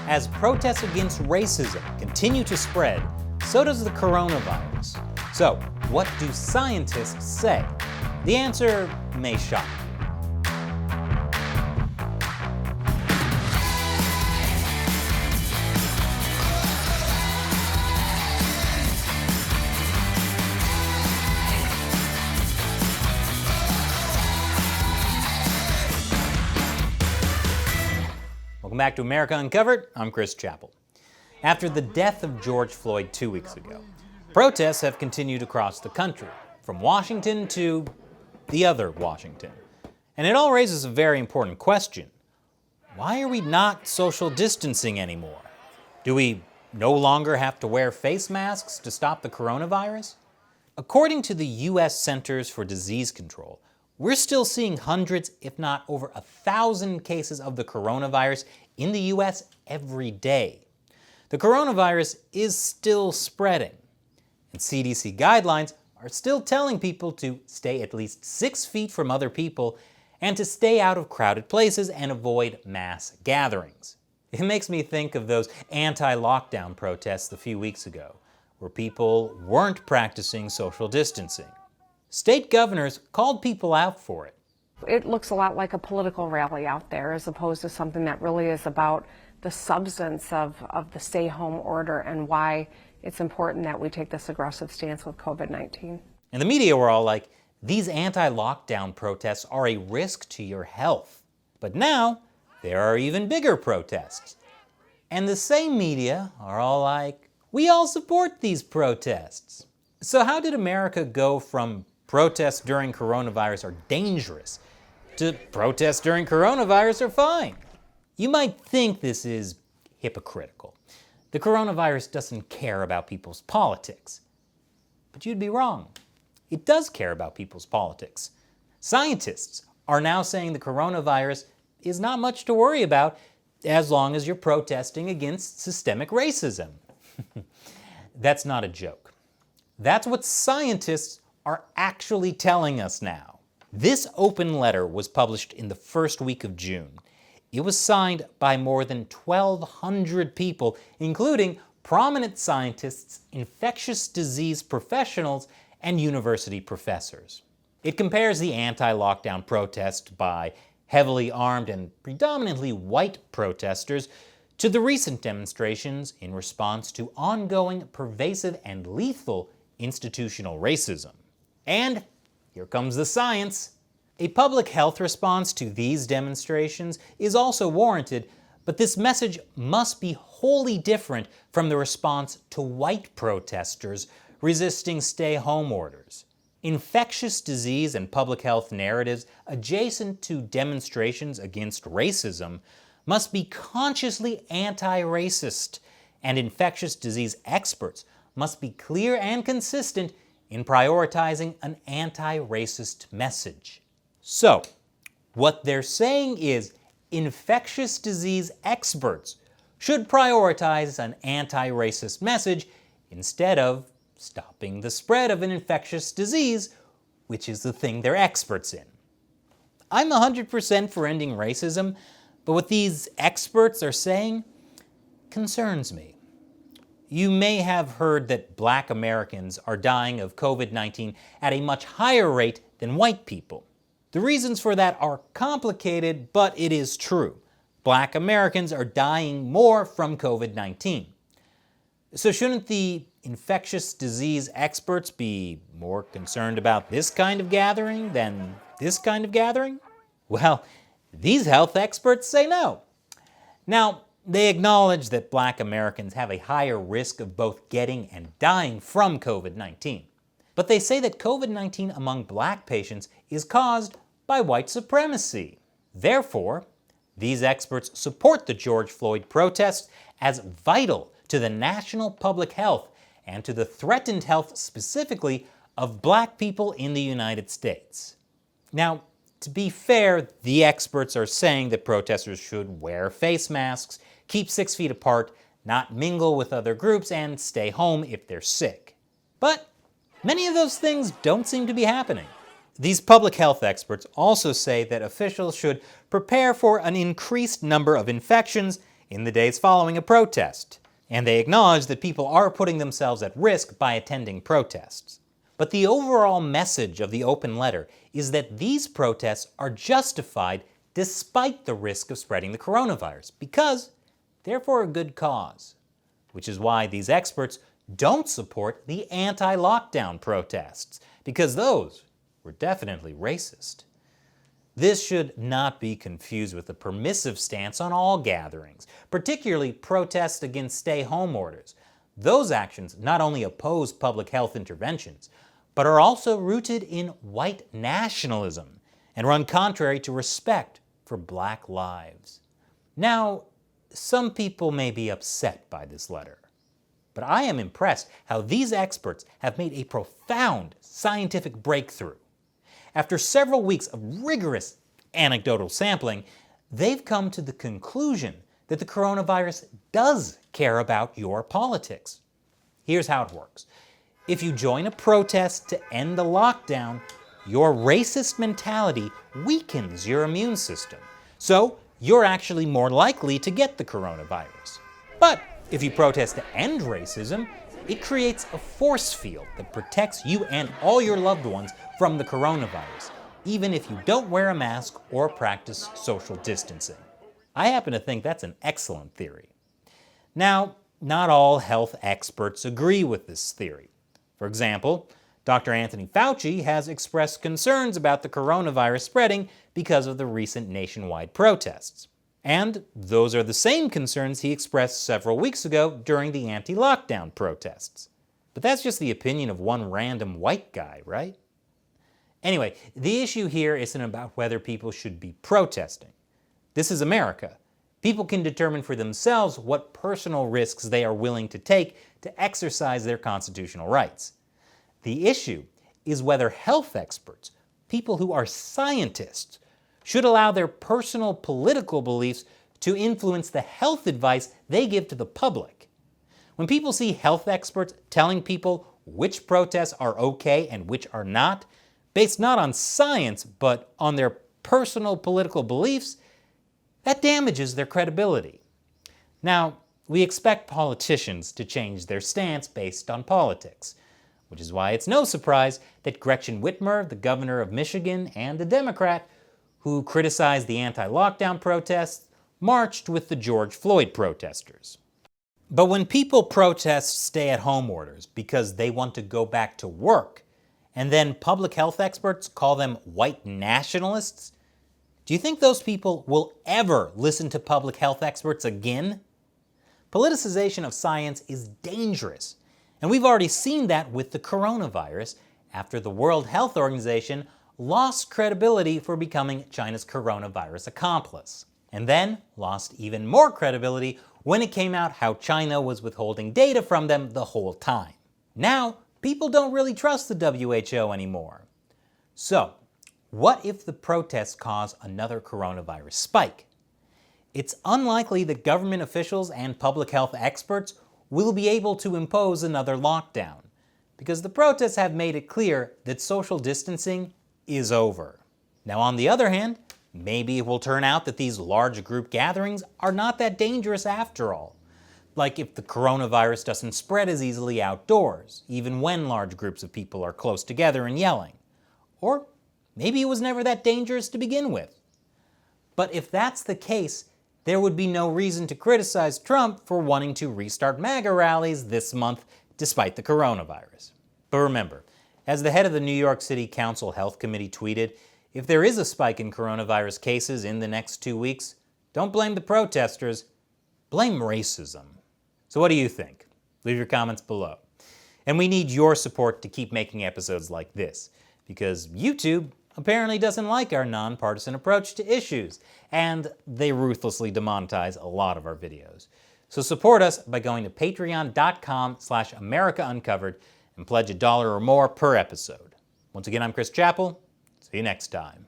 As protests against racism continue to spread, so does the coronavirus. So, what do scientists say? The answer may shock you. Welcome back to America Uncovered. I'm Chris Chappell. After the death of George Floyd 2 weeks ago, protests have continued across the country, from Washington to the other Washington. And it all raises a very important question. Why are we not social distancing anymore? Do we no longer have to wear face masks to stop the coronavirus? According to the U.S. Centers for Disease Control, we're still seeing hundreds, if not over 1,000 cases of the coronavirus in the U.S. every day. The coronavirus is still spreading, and CDC guidelines are still telling people to stay at least 6 feet from other people and to stay out of crowded places and avoid mass gatherings. It makes me think of those anti-lockdown protests a few weeks ago, where people weren't practicing social distancing. State governors called people out for it. It looks a lot like a political rally out there as opposed to something that really is about the substance of the stay-home order and why it's important that we take this aggressive stance with COVID-19. And the media were all like, these anti-lockdown protests are a risk to your health. But now, there are even bigger protests. And the same media are all like, we all support these protests. So how did America go from protests during coronavirus are dangerous to protests during coronavirus are fine? You might think this is hypocritical. The coronavirus doesn't care about people's politics. But you'd be wrong. It does care about people's politics. Scientists are now saying the coronavirus is not much to worry about as long as you're protesting against systemic racism. That's not a joke. That's what scientists are actually telling us now. This open letter was published in the first week of June. It was signed by more than 1,200 people, including prominent scientists, infectious disease professionals, and university professors. It compares the anti-lockdown protest by heavily armed and predominantly white protesters to the recent demonstrations in response to ongoing, pervasive, and lethal institutional racism. And here comes the science. A public health response to these demonstrations is also warranted, but this message must be wholly different from the response to white protesters resisting stay-home orders. Infectious disease and public health narratives adjacent to demonstrations against racism must be consciously anti-racist, and infectious disease experts must be clear and consistent in prioritizing an anti-racist message. So, what they're saying is infectious disease experts should prioritize an anti-racist message instead of stopping the spread of an infectious disease, which is the thing they're experts in. I'm 100% for ending racism, but what these experts are saying concerns me. You may have heard that Black Americans are dying of COVID-19 at a much higher rate than white people. The reasons for that are complicated, but it is true. Black Americans are dying more from COVID-19. So shouldn't the infectious disease experts be more concerned about this kind of gathering than this kind of gathering? Well, these health experts say no. Now, they acknowledge that Black Americans have a higher risk of both getting and dying from COVID-19. But they say that COVID-19 among Black patients is caused by white supremacy. Therefore, these experts support the George Floyd protests as vital to the national public health and to the threatened health specifically of Black people in the United States. Now, to be fair, the experts are saying that protesters should wear face masks, keep 6 feet apart, not mingle with other groups, and stay home if they're sick. But many of those things don't seem to be happening. These public health experts also say that officials should prepare for an increased number of infections in the days following a protest, and they acknowledge that people are putting themselves at risk by attending protests. But the overall message of the open letter is that these protests are justified despite the risk of spreading the coronavirus, because they're for a good cause. Which is why these experts don't support the anti-lockdown protests, because those were definitely racist. This should not be confused with a permissive stance on all gatherings, particularly protests against stay-home orders. Those actions not only oppose public health interventions, but are also rooted in white nationalism and run contrary to respect for black lives. Now, some people may be upset by this letter, but I am impressed how these experts have made a profound scientific breakthrough. After several weeks of rigorous anecdotal sampling, they've come to the conclusion that the coronavirus does care about your politics. Here's how it works. If you join a protest to end the lockdown, your racist mentality weakens your immune system. So you're actually more likely to get the coronavirus. But if you protest to end racism, it creates a force field that protects you and all your loved ones from the coronavirus, even if you don't wear a mask or practice social distancing. I happen to think that's an excellent theory. Now, not all health experts agree with this theory. For example, Dr. Anthony Fauci has expressed concerns about the coronavirus spreading because of the recent nationwide protests. And those are the same concerns he expressed several weeks ago during the anti-lockdown protests. But that's just the opinion of one random white guy, right? Anyway, the issue here isn't about whether people should be protesting. This is America. People can determine for themselves what personal risks they are willing to take to exercise their constitutional rights. The issue is whether health experts, people who are scientists, should allow their personal political beliefs to influence the health advice they give to the public. When people see health experts telling people which protests are okay and which are not, based not on science but on their personal political beliefs, that damages their credibility. Now, we expect politicians to change their stance based on politics, which is why it's no surprise that Gretchen Whitmer, the governor of Michigan and a Democrat, who criticized the anti-lockdown protests, marched with the George Floyd protesters. But when people protest stay-at-home orders because they want to go back to work, and then public health experts call them white nationalists, do you think those people will ever listen to public health experts again? Politicization of science is dangerous, and we've already seen that with the coronavirus after the World Health Organization lost credibility for becoming China's coronavirus accomplice, and then lost even more credibility when it came out how China was withholding data from them the whole time. Now, people don't really trust the WHO anymore. So, what if the protests cause another coronavirus spike? It's unlikely that government officials and public health experts will be able to impose another lockdown, because the protests have made it clear that social distancing is over. Now, on the other hand, maybe it will turn out that these large group gatherings are not that dangerous after all. Like if the coronavirus doesn't spread as easily outdoors, even when large groups of people are close together and yelling. Or maybe it was never that dangerous to begin with. But if that's the case, there would be no reason to criticize Trump for wanting to restart MAGA rallies this month despite the coronavirus. But remember, as the head of the New York City Council Health Committee tweeted, if there is a spike in coronavirus cases in the next 2 weeks, don't blame the protesters, blame racism. So what do you think? Leave your comments below. And we need your support to keep making episodes like this, because YouTube apparently doesn't like our nonpartisan approach to issues, and they ruthlessly demonetize a lot of our videos. So support us by going to patreon.com/AmericaUncovered and pledge $1 or more per episode. Once again, I'm Chris Chappell. See you next time.